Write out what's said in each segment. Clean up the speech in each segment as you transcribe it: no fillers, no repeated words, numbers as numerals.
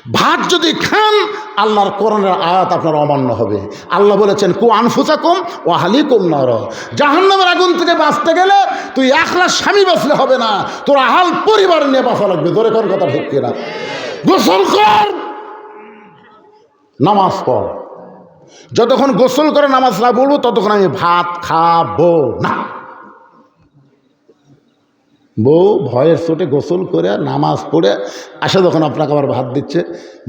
ভাত যদি খান আল্লাহর কোরআনের আয়াত আপনার অমান্য হবে। আল্লাহ বলেছেন কু আনফুসাকুম ওয়া আহলিকুম নার, জাহান্নামের আগুন থেকে বাঁচতে গেলে তুই একলা স্বামী বাঁচলে হবে না, তোর আহাল পরিবার নিয়ে বাঁচা লাগবে। ধরে কোন কথা ঠিক কিনা? গোসল কর, নামাজ পড়। যতক্ষণ গোসল করে নামাজ না পড়বো ততক্ষণ আমি ভাত খাবো না। বউ ভয়ের চোটে গোসল করে নামাজ পড়ে আসে, যখন আপনাকে আবার ভাত দিচ্ছে,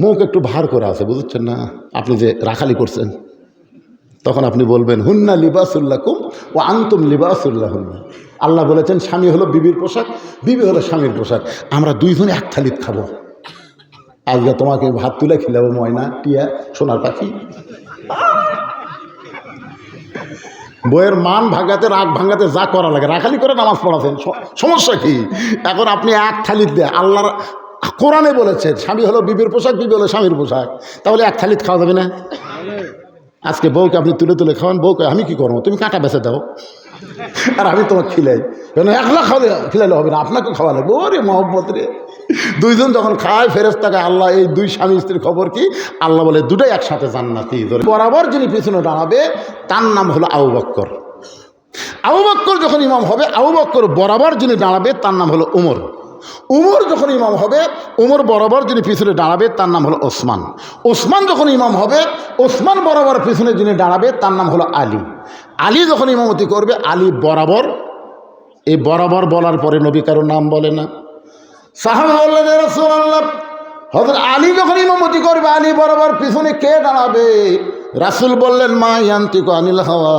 মুখ একটু ভার করে আছে, বুঝছেন না আপনি যে রাখালি করছেন, তখন আপনি বলবেন হুন্না লিবাসুল্লাকুম ও আনতুম লিবাসুল্লাহুন্না। আল্লাহ বলেছেন স্বামী হলো বিবির পোশাক, বিবি হলো স্বামীর পোশাক। আমরা দুইজনে এক থালিত খাবো। আজকে তোমাকে ভাত তুলে খিলাবো ময়না টিয়া সোনার পাখি। বইয়ের মান ভাঙাতে রাগ ভাঙাতে যা করা লাগে রাখালি করে নামাজ পড়াছেন, সমস্যা কি? এখন আপনি এক থালিত দেয়, আল্লাহর কোরআনে বলেছেন স্বামী হলো বিবির পোশাক, বিবি হলো স্বামীর পোশাক, তাহলে এক থালিত খাওয়া যাবে না? আজকে বউকে আপনি তুলে তুলে খাওয়ান, বউকে আমি কি করবো, তুমি কাঁটা বেঁচে দাও আর আমি তোমাকে খিলাই, কেন একলা খাওয়ালে খিলাইলে হবে না, আপনাকে খাওয়া লাগবে। ওরে মহব্বত রে, দুইজন যখন খায় ফেরেশতাকে আল্লাহ এই দুই স্বামী স্ত্রীর খবর কি? আল্লাহ বলে দুটাই একসাথে জান্নাতি। বরাবর যিনি পিছনে দাঁড়াবে তার নাম হলো আবু বকর। আবু বকর যখন ইমাম হবে, আবু বকর বরাবর যিনি দাঁড়াবে তার নাম হলো উমর। উমর যখন ইমাম হবে, উমর বরাবর যিনি পিছনে দাঁড়াবে তার নাম হলো ওসমান। ওসমান যখন ইমাম হবে, ওসমান বরাবর পিছনে যিনি দাঁড়াবে তার নাম হলো আলী। আলী যখন ইমামতি করবে, আলী বরাবর। এই বরাবর বলার পরে নবী কারোর নাম বলে না। সাহাবা বললেন ইয়া রাসূলুল্লাহ, হযরত আলী যখন ইমামতি করবে, আলী বরাবর পিছনে কে দাঁড়াবে? রাসূল বললেন মা ইয়ান্তিকু আনিল হাওয়া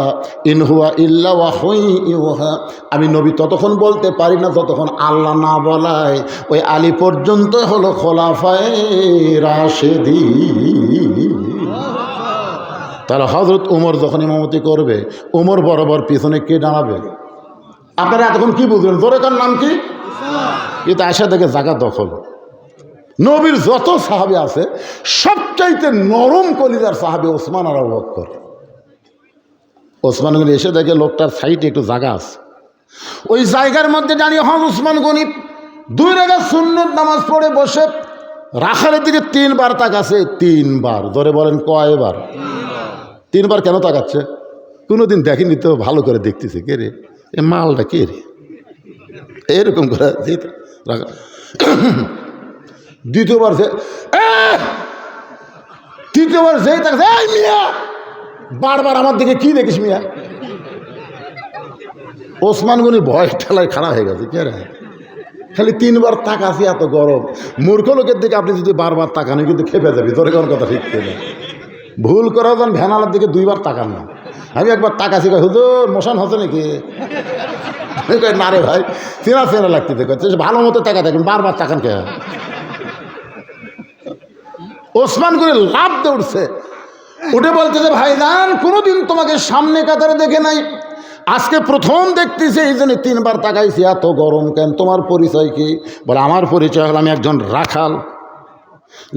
ইন হুয়া ইল্লা ওয়াহয়ুন ইউহা। আমি নবী ততক্ষণ বলতে পারি না যতক্ষণ আল্লাহ না বলায়। ওই আলী পর্যন্ত হলো খোলাফায়ে রাশেদিন। তাহলে হযরত ওমর যখন ইমামতি করবে, ওমর বরাবর পিছনে কে দাঁড়াবে? আপনারা এতক্ষণ কি বুঝলেন? জোরেকার নাম কি? কিন্তু আয়সা থেকে জায়গা দখল। নবীর যত সাহাবী আছে সবচাইতে নরম কলিজার সাহাবী ওসমান আর আবু বকর। ওসমান গনি এসে দেখে লোকটার সাইডে একটু জায়গা আছে, ওই জায়গার মধ্যে দাঁড়িয়ে হন ওসমান গনি 2 রাকাত সুন্নত নামাজ পড়ে বসে রাখালের দিকে 3 বার তাকাচ্ছে। 3 বার। ধরে বলেন কয়বার? 3 বার। কেন তাকাচ্ছে? কোনোদিন দেখেনি তো, ভালো করে দেখতেছে, কে রে এ মালটা, কে রে এরকম করে রাখা। দ্বিতীয়বার তৃতীয়বার যেই তাকাচ্ছে, এই মিয়া বারবার আমার দিকে কি দেখিস মিয়া? ওসমান গনি ভয় ঠেলায় খাড়া হয়ে গেছে, কে রে খালি 3 বার তাকাছি, এত গরম। মূর্খ লোকের দিকে আপনি যদি বারবার তাকান কিন্তু খেপে যাবি। তোর কোন কথা ঠিক করে ভুল করা যান, ভ্যানালার দিকে 2 বার তাকান না। আমি একবার তাকাছি, হুজুর মোশন হচ্ছে নাকি? না রে ভাই, চেনা চেনা লাগতে করছে, ভালো মতো তাকা থাকেন, বারবার তাকান কে? ওসমান করে লাভ দিয়ে উঠছে, উঠে বলতেছে ভাইজান কোনোদিন তোমাকে সামনে কাতারে দেখে নাই, আজকে প্রথম দেখতেছি, এই জন্য 3 বার তাকাইছি। এত গরম কেন? তোমার পরিচয় কি? বলে আমার পরিচয় হলো আমি একজন রাখাল।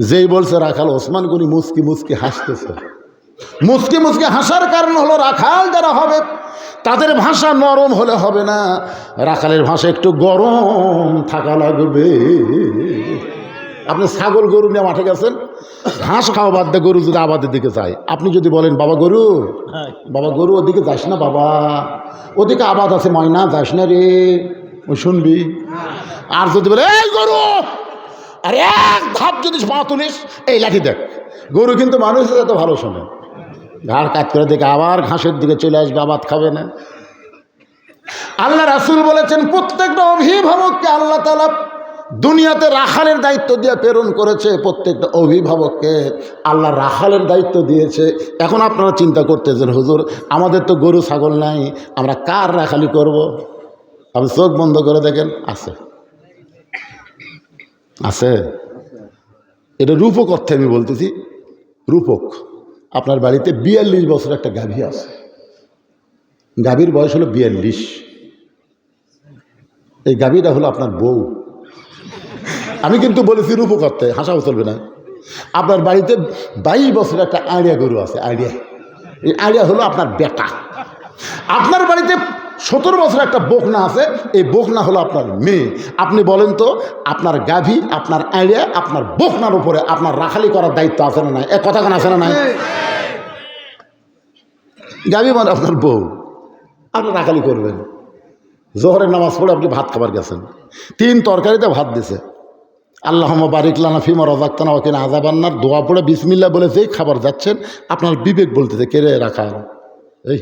যেই বলছে রাখাল, ওসমান গনি মুচকি মুচকি হাসতেছে। মুচকি মুচকি হাসার কারণ হলো রাখাল যারা হবে তাদের ভাষা নরম হলে হবে না, রাখালের ভাষা একটু গরম থাকা লাগবে। আপনি ছাগল গরু নিয়ে মাঠে গেছেন, ঘাস খাওয়া বাদ দিয়ে গরু যদি আবাদের দিকে যায়, আপনি যদি বলেন বাবা গরু, বাবা গরু ওদিকে যাস না বাবা, ওদিকে আবাদ আছে ময়না, যাস না রে, ও শুনবি। আর যদি বলে এই গরু, আর এক ধাপ যদি পা তুলিস, এই লাঠি দেখ, গরু কিন্তু মানুষের এত ভালো শোনে। ঘাড় কাত করে দেখে আবার ঘাসের দিকে চলে আসবে, আবাদ খাবে না। আল্লাহ রাসূল বলেছেন প্রত্যেকটা অভিভাবককে আল্লাহ তাআলা দুনিয়াতে রাখালের দায়িত্ব দিয়ে প্রেরণ করেছে। প্রত্যেকটা অভিভাবককে আল্লাহ রাখালের দায়িত্ব দিয়েছে। এখন আপনারা চিন্তা করতেছেন হুজুর আমাদের তো গরু ছাগল নাই, আমরা কার রাখালি করব? আপনি চোখ বন্ধ করে দেখেন, আছে আছে। এটা রূপক অর্থে আমি বলতেছি, রূপক। আপনার বাড়িতে 42 বছর একটা গাভী আছে, গাভীর বয়স হলো 42। এই গাভীটা হলো আপনার বউ। আমি কিন্তু বলেছি রূপক অর্থে, হাসাও চলবে না। আপনার বাড়িতে 22 বছর একটা আড়িয়া গরু আছে, আড়িয়া। এই আড়িয়া হলো আপনার বেটা। আপনার বাড়িতে 17 বছর একটা বকনা আছে, এই বকনা হলো আপনার মেয়ে। আপনি বলেন তো, আপনার গাভী, আপনার আইডিয়া, আপনার বকনার উপরে আপনার রাখালি করার দায়িত্ব আছে না নাই? এক কথা কেন আছে না নাই? গাভী মানে আপনার বউ, আপনি রাখালি করবেন। জোহরের নামাজ পড়ে আপনি ভাত খাবার গেছেন, 3 তরকারিতে ভাত দিছে, আল্লাহুম্মা বারিক লানা ফিমা রাযাকতানা ওয়া কিনা আযাবান্নার দোয়া পড়ে বিসমিল্লাহ বলে যেই খাবার যাচ্ছেন, আপনার বিবেক বলতেছে কে রে রাখা, এই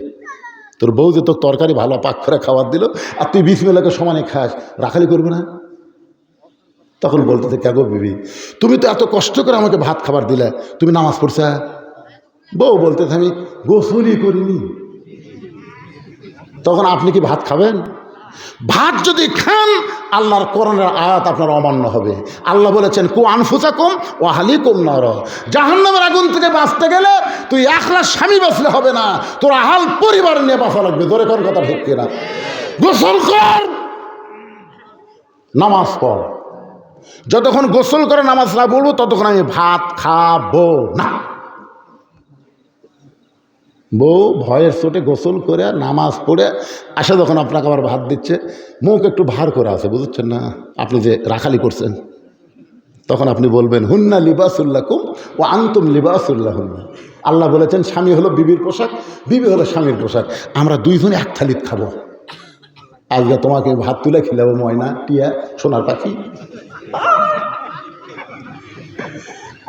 তোর বউ যে তোর তরকারি ভালো পাক করে খাবার দিল আর তুই বিসমিল্লাহকে সমানে খাস, রাখালি করবে না? তখন বলতেছে কে গো বিবি, তুমি তো এত কষ্ট করে আমাকে ভাত খাবার দিলে, তুমি নামাজ পড়ছে? বউ বলতেছে আমি গোসলই করিনি। তখন আপনি কি ভাত খাবেন? ভাত যদি খান, আল্লাহর কোরআনের আয়াত আপনার অমান্য হবে। আল্লাহ বলেছেন কু আনফুসাকুম ওয়া আহলিকুম নার, জাহান্নামের আগুন থেকে বাঁচতে গেলে তুই একলা স্বামী বাঁচলে হবে না, তোর আহাল পরিবার নিয়ে বাঁচা লাগবে। ধরে কোন কথা ঠিক কিনা? গোসল কর, নামাজ পড়। যতক্ষণ গোসল করে নামাজ না পড়বো ততক্ষণ আমি ভাত খাবো না। বউ ভয়ের চোটে গোসল করে নামাজ পড়ে আসে, যখন আপনাকে আবার ভাত দিচ্ছে, মুখ একটু ভার করে আছে, বুঝছেন না আপনি যে রাখালি করছেন, তখন আপনি বলবেন হুন্না লিবাসুল্লাকুম ও আনতুম লিবাসুল্লাহুন্না। আল্লাহ বলেছেন স্বামী হলো বিবির পোশাক, বিবি হলো স্বামীর পোশাক, আমরা দুইজনে এক থালিত খাবো। আজকে তোমাকে ভাত তুলে খিলাবো ময়না টিয়া সোনার পাখি।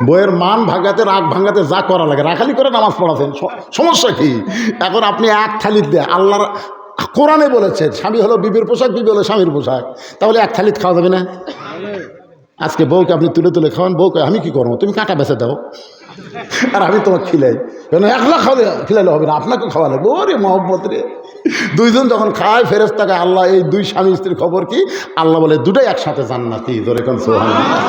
বইয়ের মান ভাঙাতে, রাগ ভাঙাতে যা করা লাগে, রাখালি করে নামাজ পড়াছেন, সমস্যা কি? এখন আপনি এক থালিত দেয়, আল্লাহর কোরআনে বলেছেন স্বামী হলো বিবির পোশাক, বিবি হলো স্বামীর পোশাক, তাহলে এক থালিত খাওয়া যাবে না? আজকে বউকে আপনি তুলে তুলে খাওয়ান, বউকে আমি কি করবো, তুমি কাঁটা বেছে দাও আর আমি তোমাকে খিলাই, কেন একলা খাওয়ালে খিলালে হবে না, আপনাকে খাওয়া লাগবে। ওরে মহব্বত রে, দুইজন যখন খায় ফেরেশতাকে আল্লাহ এই দুই স্বামী স্ত্রীর খবর কি? আল্লাহ বলে দুটাই একসাথে জান্নাতি। ধরে কোন সুবহানাল্লাহ।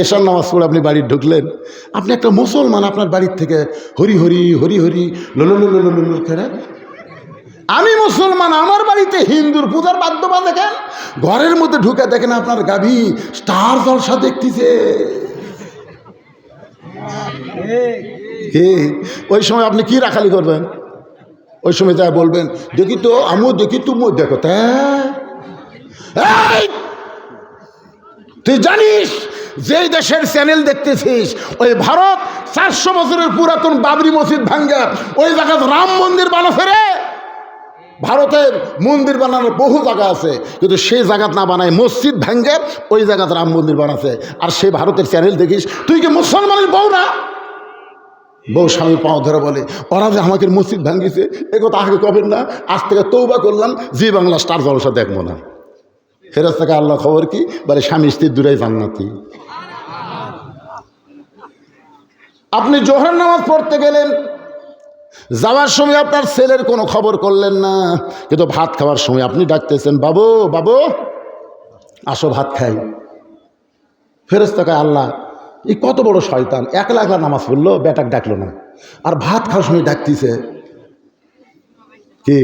এশার নামাজ পড়ে আপনি বাড়ি ঢুকলেন, আপনি একটা মুসলমান, আপনার বাড়ির থেকে হরি হরি হরি হরি লোল করে, আমি মুসলমান, আমার বাড়িতে হিন্দুর পূজার বাদ্য বাজে কেন? ঘরের মধ্যে ঢুকে দেখেন আপনার গাভী স্টার জলসা দেখতেছে। ওই সময় আপনি কি রাখালি করবেন? ওই সময় তাই বলবেন দেখি তো আমিও দেখি, তুমিও দেখো। তাই তুই জানিস যেই দেশের চ্যানেল দেখতেছিস, ওই ভারত 400 বছরের পুরাতন বাবরি মসজিদ ভাঙ্গা ওই জায়গায় রাম মন্দির বানাচ্ছে রে। ভারতের মন্দির বানানোর বহু জায়গা আছে, কিন্তু সেই জায়গা না বানায় মসজিদ ভাঙ্গে ওই জায়গাতে রাম মন্দির বানাচ্ছে। আর সেই ভারতের চ্যানেল দেখিস, তুই কি মুসলমানের বউ না? বউ স্বামী পাও ধরে বলে ওরা যে আমাকে মসজিদ ভাঙ্গিছে, এ কথা আগে কবেন না, আজ থেকে তৌবা করলাম, জি বাংলা স্টার জলসা দেখবো না। ফেরেশতাকে আল্লাহ খবর কি বলে? স্বামী স্ত্রী দুটাই জান্নাতি। আপনি জোহর নামাজ পড়তে গেলেন, যাওয়ার সময় আপনার ছেলের কোনো খবর করলেন না, কিন্তু ভাত খাওয়ার সময় আপনি ডাকতেছেন বাবু বাবু আসো ভাত খাই। ফেরেশতাকে আল্লাহ এই কত বড় শয়তান, একলা একলা নামাজ পড়লো, বেটাক ডাকলো না, আর ভাত খাওয়ার সময় ডাকতেছে কি?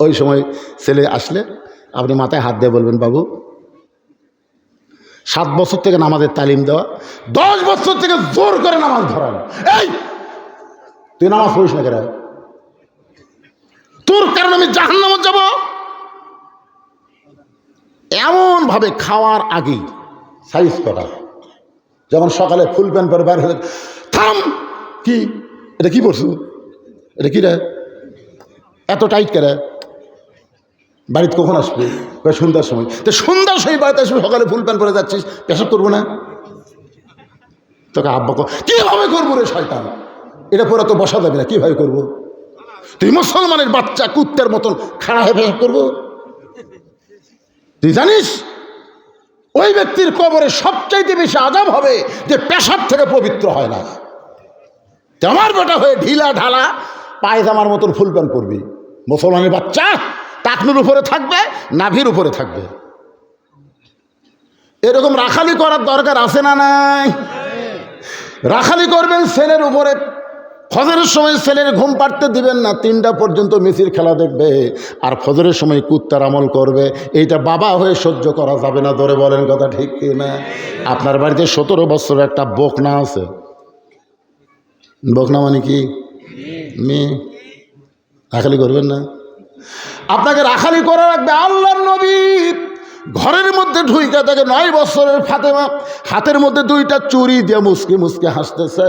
ওই সময় ছেলে আসলে আপনি মাথায় হাত দিয়ে বলবেন বাবু 7 বছর থেকে নামাজের তালিম দেওয়া, 10 বছর থেকে জোর করে নামাজ ধরানো, এই তুই নামাজ পড়িস না কেন? তোর কারণে আমি জাহান্নামে যাব। এমন ভাবে খাওয়ার আগেই সাইজ করা, যেমন সকালে ফুল প্যান্ট পরে বের হলে থাম, কি এটা কি পড়ছু, এটা কি রে এত টাইট করে, বাড়িতে কখন আসবে? সন্ধ্যার সময়। তো সন্ধ্যার সময় বাড়িতে আসবে, সকালে ফুল প্যান্ট পরে যাচ্ছিস, পেশাব করবো না? তোকে আব্বা কীভাবে করবো রে শয়তান, এটা পরে তো বসা যাবে না, কীভাবে করবো? তুই মুসলমানের বাচ্চা কুত্তের মতন খাড়া হয়ে পেশাব করবো? তুই জানিস ওই ব্যক্তির কবরে সবচাইতে বেশি আযাব হবে যে পেশাব থেকে পবিত্র হয় না। আমার বেটা হয়ে ঢিলা ঢালা পায়জামার মতন ফুল প্যান্ট পরবি, মুসলমানের বাচ্চা টাকনুর উপরে থাকবে, নাভির উপরে থাকবে। এরকম রাখালি করার দরকার আছে না নাই? রাখালি করবেন ছেলের উপরে। ফজরের সময় ছেলের ঘুম পাড়তে দিবেন না, 3টা পর্যন্ত মেসির খেলা দেখবে, আর ফজরের সময় কুত্তার আমল করবে। এইটা বাবা হয়ে সহ্য করা যাবে না। ধরে বলেন কথা ঠিক কি না? আপনার বাড়িতে 17 বছর একটা বকনা আছে। বকনা মানে কি? মেয়ে। রাখালি করবেন না? আপনাকে রাখালি করে রাখবে আল্লাহর নবী। ঘরের মধ্যে ঢুইকা থাকে 9 বছরের ফাতেমা, হাতের মধ্যে 2টা চুড়ি দিয়ে মুসকি মুসকি হাসতেছে।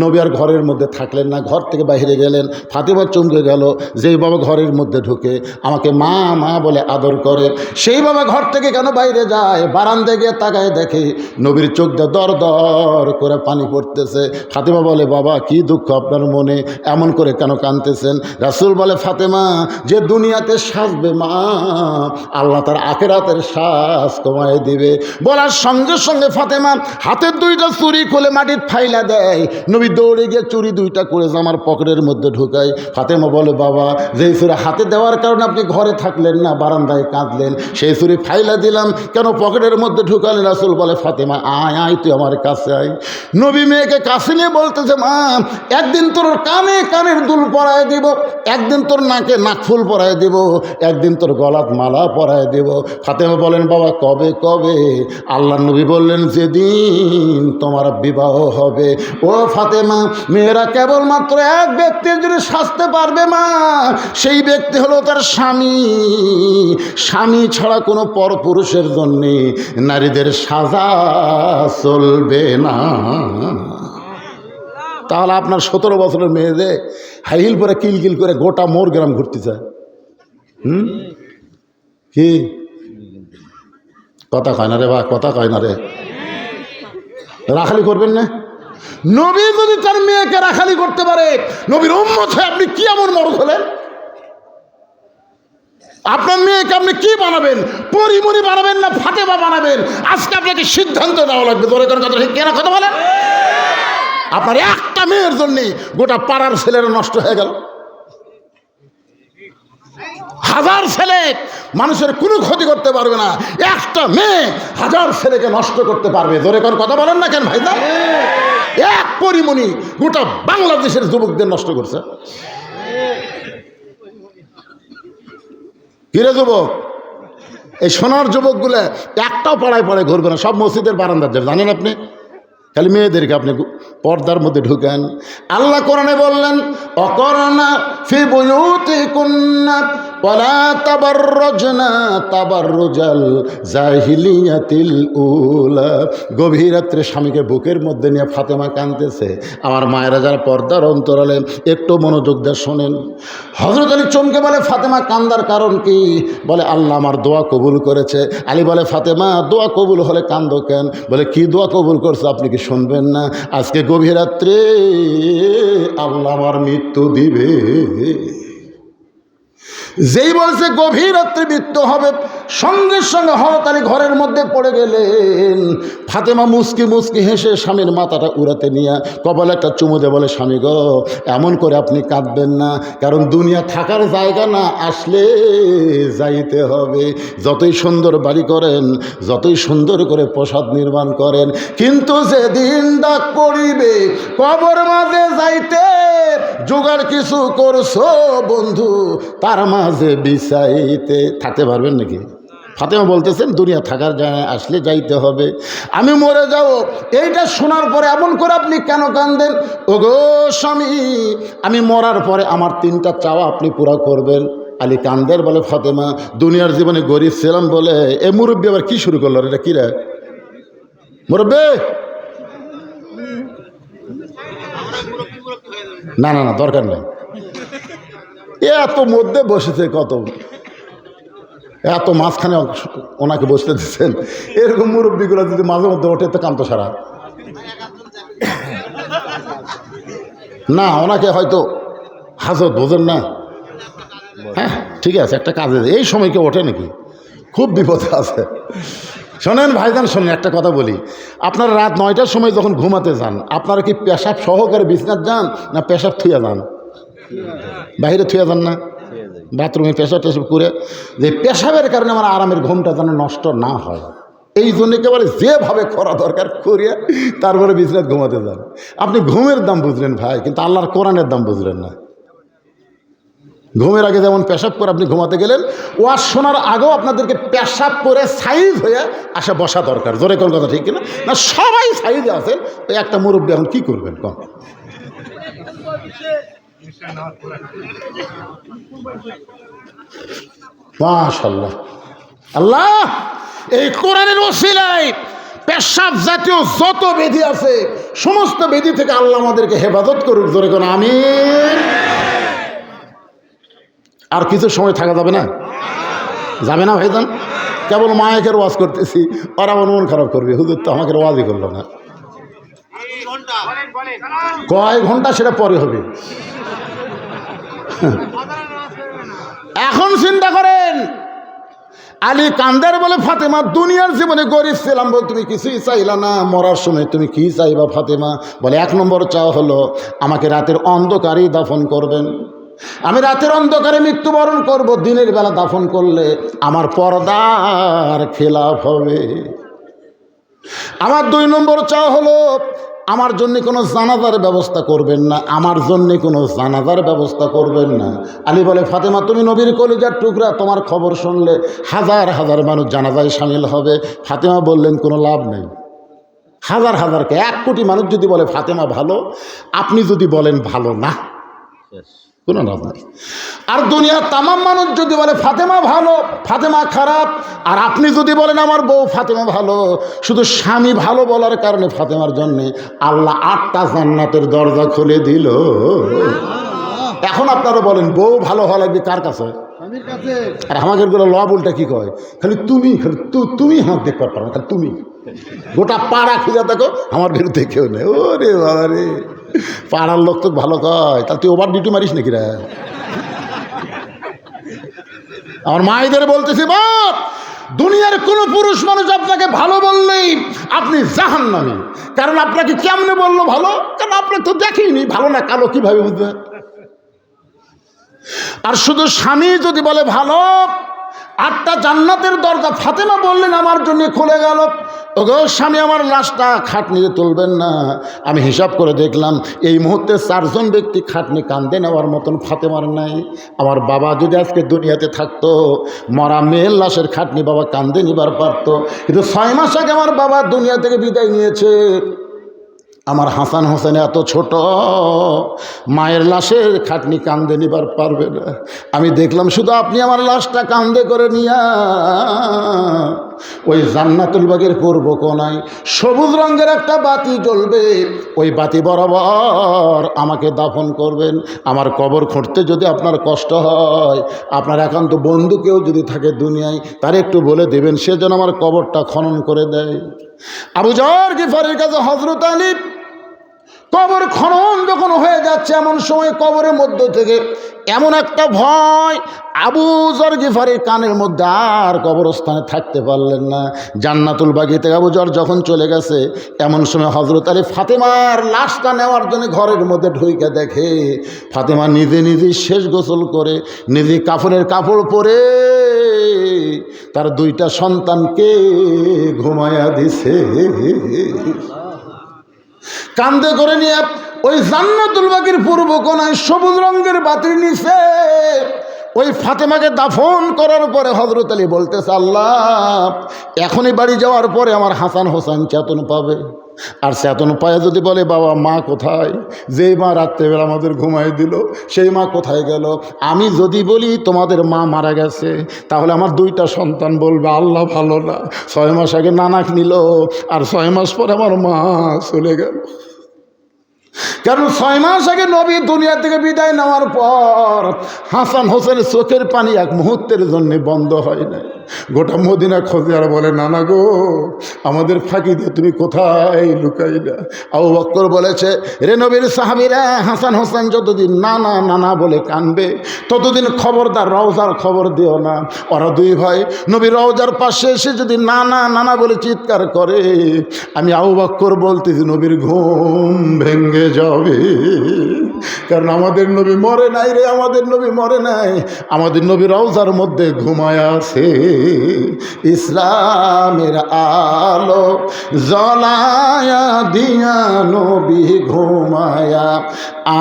নবী আর ঘরের মধ্যে থাকলেন না, ঘর থেকে বাইরে গেলেন। ফাতেমা চমকে গেল, যেই বাবা ঘরের মধ্যে ঢুকে আমাকে মা মা বলে আদর করে, সেই বাবা ঘর থেকে কেন বাইরে যায়? বারান্দায় গিয়ে তাকায় দেখে নবীর চোখ দিয়ে দর দর করে পানি পড়তেছে। ফাতেমা বলে, বাবা কি দুঃখ আপনার মনে, এমন করে কেন কাঁদতেছেন? রাসূল বলে, ফাতেমা যে দুনিয়াতে সাজবে মা, আল্লাহ তার আখিরাতের শ্বাস কমায় দিবে। বলার সঙ্গে সঙ্গে ফাতেমা হাতের 2টা চুড়ি খুলে মাটির ফাইলা দেয়। নবী দৌড়ে গিয়ে চুড়ি 2টা করে জামার পকেটের মধ্যে ঢুকায়। ফাতেমা বলে, বাবা যেই চুড়ি হাতে দেওয়ার কারণে আপনি ঘরে থাকলেন না, বারান্দায় কাঁদলেন, সেই চুড়ি ফাইলা দিলাম কেন পকেটের মধ্যে ঢুকালেন? রাসূল বলে, ফাতেমা আয় আয় তুই আমার কাছে আয়। নবী মেয়েকে কাছে নিয়ে বলতেছে, মা একদিন তোর কানে কানের দুল পরায় দিব, একদিন তোর নাকে নাকফুল পরায় দিব, একদিন তোর গলাত মালা পরায় দিব। ফাতেমা বলেন, বাবা কবে কবে? আল্লাহর নবী বললেন, যেদিন তোমার বিবাহ হবে। ও ফাতেমা, মেয়েরা কেবলমাত্র এক ব্যক্তির জন্য সাজতে পারবে মা, সেই ব্যক্তি হলো তার স্বামী। স্বামী ছাড়া কোনো পরপুরুষের জন্যে নারীদের সাজা চলবে না। তাহলে আপনার 17 বছরের মেয়েদের হাইহিল পরে কিলকিল করে গোটা মোর গ্রাম ঘুরতে চায়। কি কথা কয় না রে বা, কথা কয় না রে। রাখালি করবেন না? নবী যদি তার মেয়েকে রাখালি করতে পারে, নবীর উম্মত হয়ে আপনি কি এমন মরদ হলেন? আপনার মেয়েকে আপনি কি বানাবেন? পরিমণি বানাবেন না ফাতেমা বানাবেন? আজকে আপনাকে সিদ্ধান্ত নেওয়া লাগবে। ধরে কোন কথা কেন কথা বলেন? আপনার একটা মেয়ের জন্য গোটা পাড়ার ছেলেরা নষ্ট হয়ে গেল। 1000 ছেলে মানুষের কোনো ক্ষতি করতে পারবে না, একটা মেয়ে 1000 ছেলেকে নষ্ট করতে পারবে। ধরে কোন কথা বলেন না কেন ভাই? এক পরিমণি গোটা বাংলাদেশের যুবকদের নষ্ট করছে। কিরে যুবক, এই সোনার যুবকগুলো একটাও পাড়ায় পাড়ায় ঘুরবে না, সব মসজিদের বারান্দার যাবে। জানেন আপনি? খালি মেয়েদেরকে আপনি পর্দার মধ্যে ঢুকেন। আল্লাহ কোরআনে বললেন, অকরনা ফি বুয়ুতিকুন্না ওয়ালা তাবাররাজনা তাবাররুজাল জাহিলিয়াতিল উলা। গভীর রাত্রে স্বামীকে বুকের মধ্যে নিয়ে ফাতেমা কাঁদতেছে। আমার মায়েরা যারা পর্দার অন্তরালে একটু মনোযোগ দিয়ে শোনেন। হযরত আলী চমকে বলে, ফাতেমা কান্দার কারণ কি? বলে, আল্লাহ আমার দোয়া কবুল করেছে। আলী বলে, ফাতেমা দোয়া কবুল হলে কান্দো কেন? বলে, কি দোয়া কবুল করছে আপনি কি শুনবেন না? আজকে গভীর রাত্রে আল্লাহ আমার মৃত্যু দিবে। যেই বলছে গভীর রাত্রে মৃত্যু হবে, সঙ্গে সঙ্গে হযরত আলী ঘরের মধ্যে পড়ে গেলেন। ফাতেমা মুস্কি মুস্কি হেসে স্বামীর মাথাটা উড়াতে নিয়ে কপালে একটা চুমু দিয়ে বলে, স্বামী গো, এমন করে আপনি কাঁদবেন না, কারণ দুনিয়া থাকার জায়গা না, আসলে যাইতে হবে। যতই সুন্দর বাড়ি করেন, যতই সুন্দর করে প্রসাদ নির্মাণ করেন, কিন্তু যেদিন ডাক পড়িবে কবর মাঝে যাইতে, জোগাড় কিছু করছো বন্ধু তার মাঝে বিছাইতে, থাকতে পারবেন নাকি? ফাতেমা বলতেছেন, দুনিয়া থাকার জায়গায় আসলে যাইতে হবে, আমি মরে যাব। এইটা শোনার পরে এমন করে আপনি কেন কাঁদেন? ওগো স্বামী, আমি মরার পরে আমার 3টা চাওয়া আপনি পুরা করবেন। আলী কান্দের বলে, ফাতেমা দুনিয়ার জীবনে গরিব ছিলাম বলে। এ মুরব্বী আবার কি শুরু করলো? এটা কি রে মুরব্বী? না না না, দরকার নেই। এত মধ্যে বসেছে, কত এত মাঝখানে ওনাকে বসতে দিচ্ছেন। এরকম মুরব্বীগুলো যদি মাঝে মধ্যে ওঠে তো কান্ত সারা না, ওনাকে হয়তো হাজত বোঝেন না। হ্যাঁ ঠিক আছে, একটা কাজে এই সময় কেউ ওঠে নাকি? খুব বিপদে আছে। শোনেন ভাইজান, শোনেন একটা কথা বলি। আপনারা রাত 9টার সময় যখন ঘুমাতে যান, আপনারা কি পেশাব সহকারে বিছনাত যান না পেশাব থুয়া যান? বাইরে থুয়া যান না? বাথরুমে পেশাব টেশাব করে, যে পেশাবের কারণে আমার আরামের ঘুমটা যেন নষ্ট না হয়, এই জন্য একেবারে যেভাবে করা দরকার করিয়া তারপরে বিছনাত ঘুমাতে যান। আপনি ঘুমের দাম বুঝলেন ভাই, কিন্তু আল্লাহর কোরআনের দাম বুঝলেন না। ঘুমের আগে যেমন পেশাব করে আপনি ঘুমাতে গেলেন, ওয়াজ শোনার আগেও আপনাদেরকে পেশাব করে সাইজ হয়ে আসা বসা দরকার। জোরে কোন কথা ঠিক কিনা? না সবাই সাইজে আছেন, ওই একটা মুরব্বী এখন কী করবেন কম? মাশাআল্লাহ। আল্লাহ এই কোরআনের ওসিলায় পেশাব জাতীয় যত ব্যাধি আছে সমস্ত ব্যাধি থেকে আল্লাহ আমাদেরকে হেফাজত করুক, জোরে কোন আমিন। আর কিছু সময় থাকা যাবে না, যাবে না ভাইজান? কেবল মায়েকের ওয়াজ করতেছি, ওরা মন খারাপ করবে, হুজুর তো আমাকে ওয়াজই করলো না। কয় ঘন্টা সেটা পরে হবে। এখন চিন্তা করেন, আলী কান্দার বলে ফাতেমা দুনিয়ার জীবনে গরিব ছিলাম বল, তুমি কিছুই চাইলা না, মরার সময় তুমি কি চাইবা ফাতেমা? বলে এক নম্বর চাওয়া হলো আমাকে রাতের অন্ধকারেই দাফন করবেন, আমি রাতের অন্ধকারে মৃত্যুবরণ করব, দিনের বেলা দাফন করলে আমার পর্দার খেলাফ হবে। আমার দুই নম্বর চাওয়া হলো আমার জন্য কোনো জানাজার ব্যবস্থা করবেন না, আমার জন্য কোনো জানাজার ব্যবস্থা করবেন না। আলী বলে ফাতেমা তুমি নবীর কলিজার টুকরা, তোমার খবর শুনলে হাজার হাজার মানুষ জানাজায় সামিল হবে। ফাতেমা বললেন কোনো লাভ নেই, হাজার হাজারকে 1 কোটি মানুষ যদি বলে ফাতেমা ভালো, আপনি যদি বলেন ভালো না, কোনো লাভ নেই। আর দুনিয়ার তামাম মানুষ যদি বলে ফাতেমা ভালো, ফাতেমা খারাপ, আর আপনি যদি বলেন আমার বউ ফাতেমা ভালো, শুধু স্বামী ভালো বলার কারণে ফাতেমার জন্যে আল্লাহ 8টা জান্নাতের দরজা খুলে দিল। এখন আপনারা বলেন বউ ভালো হওয়া লাগবে কার কাছে? আর আমাদের গুলো লব উল্টা কি কয়, খালি তুমি, খালি তুমি হাত দেখতে পারো, খালি তুমি, গোটা পাড়া খুঁজে দেখো আমার বিরুদ্ধে কেউ নেই। ওরে বাবা রে, পাড়ার লোক তো ভালো কয়, তাহলে তুই ওভার ডিউটি মারিস নাকি রে? আমার মায়েদের বলতেছি বাপ, দুনিয়ার কোন পুরুষ মানুষ আপনাকে ভালো বললেই আপনি জাহান্নামী। কারণ আপনাকে কেমনে বললো ভালো? কারণ আপনি তো দেখেনি ভালো না কালো, কিভাবে বুঝবে? আর শুধু স্বামী যদি বলে ভালো, 8টা জান্নাতের দরজা ফাতেমা বললেন আমার জন্য খুলে গেল। ওগো স্বামী আমার লাশটা খাটনিতে তুলবেন না। আমি হিসাব করে দেখলাম এই মুহূর্তে 4 জন ব্যক্তি খাটনি কান্দে নেওয়ার মতন ফাতেমার নাই। আমার বাবা যদি আজকে দুনিয়াতে থাকতো, মরা মেয়ের লাশের খাটনি বাবা কান্দে নিবার পারতো, কিন্তু 6 মাস আগে আমার বাবা দুনিয়া থেকে বিদায় নিয়েছে। আমার হাসান হোসেন এত ছোট, মায়ের লাশের খাটনি কান্দে নিবার পারবে না। আমি দেখলাম শুধু আপনি আমার লাশটা কান্দে করে নিয়া ওই জান্নাতুল বাগের পূর্ব কোণায় সবুজ রঙের একটা বাতি জ্বলবে, ওই বাতি বরাবর আমাকে দাফন করবেন। আমার কবর খুঁড়তে যদি আপনার কষ্ট হয়, আপনার একান্ত বন্ধু কেউ যদি থাকে দুনিয়ায়, তার একটু বলে দেবেন সে যেন আমার কবরটা খনন করে দেয়। আবু যর গিফারির কাছে হযরত আলী কবর খনন যখন হয়ে যাচ্ছে, এমন সময় কবরের মধ্য থেকে এমন একটা ভয়, আবু যর গিফারির কানের মধ্যে আর কবরস্থানে থাকতে পারলেন না। জান্নাতুল বাগী থেকে আবু যর যখন চলে গেছে, এমন সময় হযরত আলী ফাতেমার লাশটা নেওয়ার জন্য ঘরের মধ্যে ঢুইকে দেখে ফাতেমা নিজে নিজে শেষ গোসল করে, নিজে কাফনের কাপড় পরে তার 2টা সন্তানকে ঘুমায়া দিছে। কান্দে করে নিয়ে ওই জান্নাতুল বাগীর পূর্ব কোণায় সবুজ রঙের বাতির নিচে ওই ফাতেমাকে দাফন করার পরে হযরত আলী বলতেছে আল্লাহ এখনই বাড়ি যাওয়ার পরে আমার হাসান হোসেন চেতন পাবে, আর চেতন পায়ে যদি বলে বাবা মা কোথায়, যেই মা রাত্রেবেলা আমাদের ঘুমাই দিল সেই মা কোথায় গেল, আমি যদি বলি তোমাদের মা মারা গেছে, তাহলে আমার 2টা সন্তান বলবে আল্লাহ ভালো না, 6 মাস আগে নানাক নিল আর 6 মাস পরে আমার মা চলে গেল। কারণ 6 মাস আগে নবী দুনিয়া থেকে বিদায় নেওয়ার পর হাসান হোসেনের চোখের পানি এক মুহূর্তের জন্য বন্ধ হয় না। গোটা মদিনা খোঁজে আর বলে নানা গো আমাদের ফাঁকি দিয়ে তুমি কোথায় লুকাইলা? আবু বকর বলেছে রে নবীর সাহাবীরা, হাসান হোসেন যতদিন নানা নানা বলে কানবে ততদিন খবরদার রওজার খবর দিও না। ওরা 2 ভাই নবীর রওজার পাশে এসে যদি নানা নানা বলে চিৎকার করে, আমি আবু বকর বলতেছি নবীর ঘুম ভেঙে যাবে। কারণ আমাদের নবী মরে নাই রে, আমাদের নবী মরে নাই, আমাদের নবী রওজার মধ্যে ঘুমায় আছে। ইসলামের আলো জ্বলায়া দিয়া নবী ঘুমায়া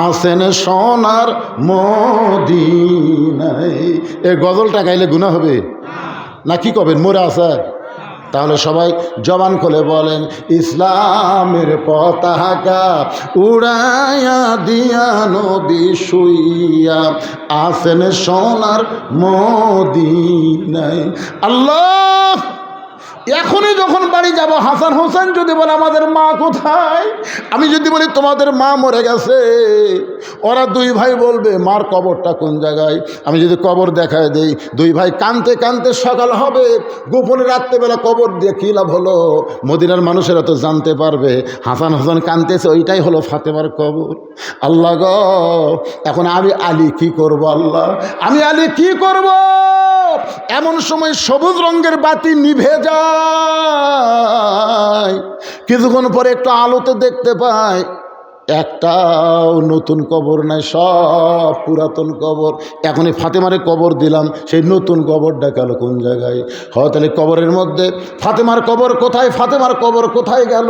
আসেন সোনার মদিনায়। এই গজলটা গাইলে গুনাহ হবে না? কি কবেন? মরে আছে তাহলে সবাই জবান খুলে বলেন, ইসলামের পতাকা উড়াইয়া দিয়া নবী শুইয়া আসেন সোনার মদিনায়। আল্লাহ, এখনই যখন বাড়ি যাব, হাসান হোসেন যদি বলে আমাদের মা কোথায়, আমি যদি বলি তোমাদের মা মরে গেছে, ওরা দুই ভাই বলবে মার কবরটা কোন জায়গায়। আমি যদি কবর দেখায় দেই, দুই ভাই কানতে কানতে সকাল হবে, গোপনে রাত্রেবেলা কবর দিয়ে কী লাভ হলো? মদিনার মানুষেরা তো জানতে পারবে হাসান হোসেন কানতেছে, ওইটাই হলো ফাতেমার কবর। আল্লাহ গো, এখন আমি আলী কি করব? আল্লাহ, আমি আলী কি করব? এমন সময় সবুজ রঙের বাতি নিভে যায়, কিছুক্ষণ পরে একটু আলোতে দেখতে পায় একটাও নতুন কবর নাই, সব পুরাতন কবর। এখনই ফাতেমারে কবর দিলাম, সেই নতুন কবরটা গেল কোন জায়গায়? তাহলে কবরের মধ্যে ফাতেমার কবর কোথায়? ফাতেমার কবর কোথায় গেল?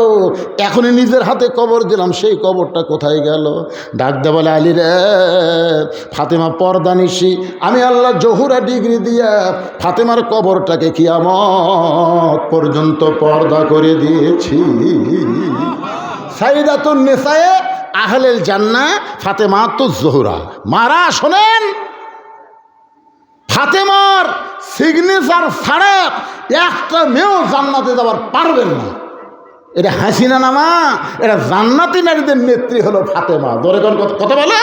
এখনই নিজের হাতে কবর দিলাম, সেই কবরটা কোথায় গেল? ডাক দে বলে, আলী রে, ফাতেমা পর্দানিশি, আমি আল্লাহ জহুরা ডিগ্রি দিয়া ফাতেমার কবরটাকে কিয়ামত পর্যন্ত পর্দা করে দিয়েছি। সাইদাতুন নিসায়ে আহলেল জান্নাহ ফাতেমাতুজ জোহরা। মারা শোনেন, ফাতেমার সিগনেচার ছাড়া একটা মেয়েও জান্নাতে যাবার পারবেন না। এটা হাসিনা নামা, এটা জান্নাতি নারীদের নেত্রী হলো ফাতেমা। ধরে কোন কথা বলে।